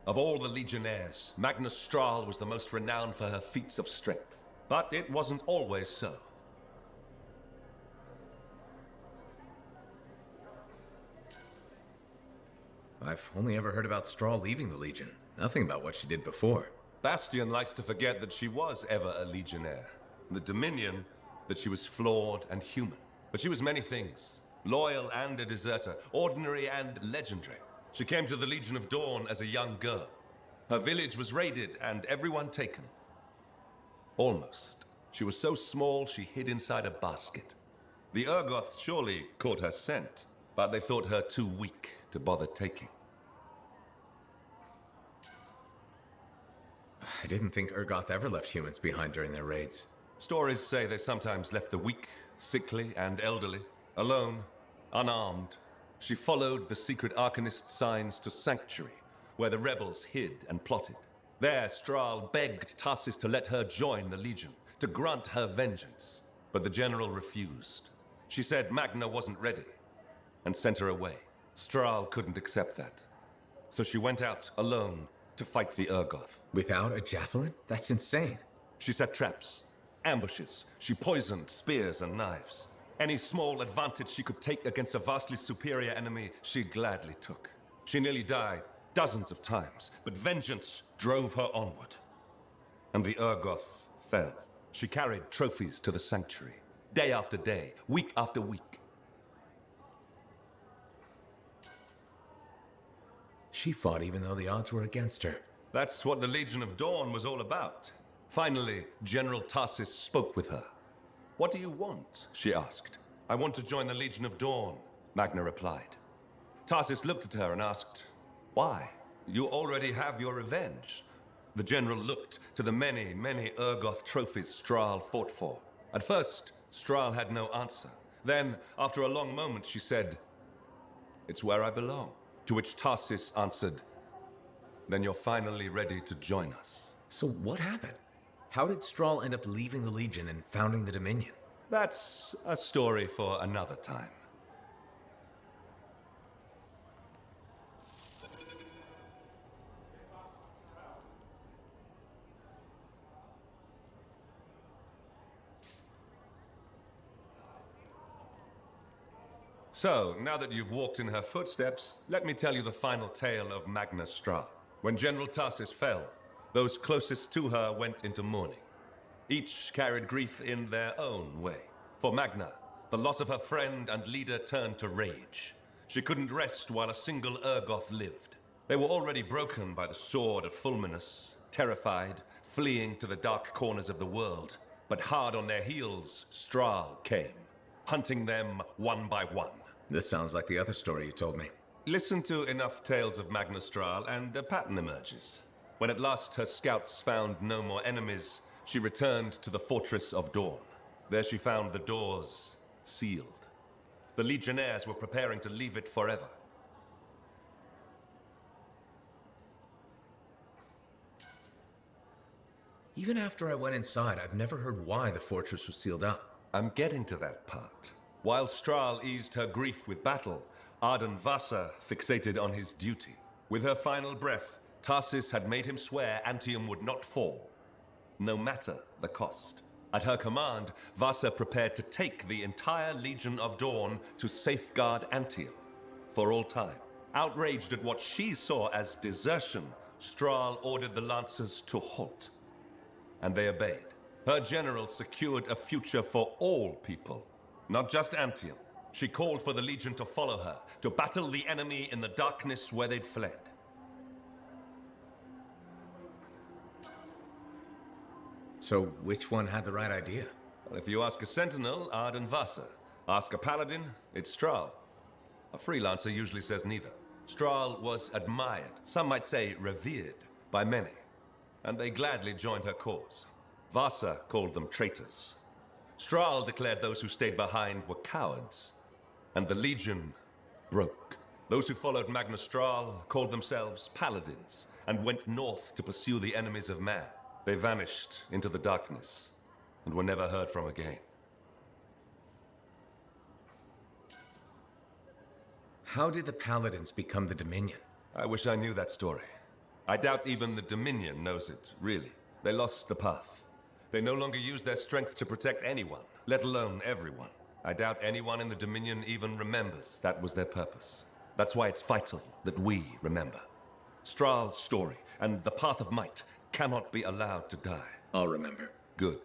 Of all the Legionnaires, Magna Stral was the most renowned for her feats of strength. But it wasn't always so. I've only ever heard about Stral leaving the Legion. Nothing about what she did before. Bastion likes to forget that she was ever a Legionnaire. The Dominion, that she was flawed and human. But she was many things. Loyal and a deserter, ordinary and legendary. She came to the Legion of Dawn as a young girl. Her village was raided and everyone taken. Almost. She was so small she hid inside a basket. The Urgoth surely caught her scent, but they thought her too weak to bother taking. I didn't think Urgoth ever left humans behind during their raids. Stories say they sometimes left the weak, sickly, and elderly, alone, unarmed. She followed the secret Arcanist signs to Sanctuary, where the rebels hid and plotted. There, Stral begged Tarsis to let her join the Legion, to grant her vengeance. But the general refused. She said Magna wasn't ready, and sent her away. Stral couldn't accept that. So she went out alone to fight the Urgoth. Without a javelin? That's insane. She set traps, ambushes. She poisoned spears and knives. Any small advantage she could take against a vastly superior enemy, she gladly took. She nearly died dozens of times, but vengeance drove her onward. And the Urgoth fell. She carried trophies to the Sanctuary, day after day, week after week. She fought even though the odds were against her. That's what the Legion of Dawn was all about. Finally, General Tarsis spoke with her. "What do you want?" she asked. "I want to join the Legion of Dawn," Magna replied. Tarsis looked at her and asked, "Why? You already have your revenge." The general looked to the many, many Urgoth trophies Stral fought for. At first, Stral had no answer. Then, after a long moment, she said, "It's where I belong." To which Tarsis answered, "Then you're finally ready to join us." So what happened? How did Stral end up leaving the Legion and founding the Dominion? That's a story for another time. So, now that you've walked in her footsteps, let me tell you the final tale of Magna Stral. When General Tarsis fell, those closest to her went into mourning. Each carried grief in their own way. For Magna, the loss of her friend and leader turned to rage. She couldn't rest while a single Urgoth lived. They were already broken by the sword of Fulminus, terrified, fleeing to the dark corners of the world. But hard on their heels, Stral came, hunting them one by one. This sounds like the other story you told me. Listen to enough tales of Magna Stral and a pattern emerges. When at last her scouts found no more enemies, she returned to the Fortress of Dawn. There she found the doors sealed. The Legionnaires were preparing to leave it forever. Even after I went inside, I've never heard why the fortress was sealed up. I'm getting to that part. While Stral eased her grief with battle, Arden Vasa fixated on his duty. With her final breath, Tarsis had made him swear Anthem would not fall, no matter the cost. At her command, Vasa prepared to take the entire Legion of Dawn to safeguard Anthem for all time. Outraged at what she saw as desertion, Stral ordered the Lancers to halt. And they obeyed. Her general secured a future for all people, not just Anthem. She called for the Legion to follow her, to battle the enemy in the darkness where they'd fled. So which one had the right idea? Well, if you ask a sentinel, Arden Vasa. Ask a paladin, it's Stral. A freelancer usually says neither. Stral was admired, some might say revered, by many. And they gladly joined her cause. Vasa called them traitors. Stral declared those who stayed behind were cowards. And the Legion broke. Those who followed Magna Stral called themselves Paladins and went north to pursue the enemies of man. They vanished into the darkness and were never heard from again. How did the Paladins become the Dominion? I wish I knew that story. I doubt even the Dominion knows it, really. They lost the path. They no longer use their strength to protect anyone, let alone everyone. I doubt anyone in the Dominion even remembers that was their purpose. That's why it's vital that we remember. Stral's story and the Path of Might cannot be allowed to die. I'll remember. Good.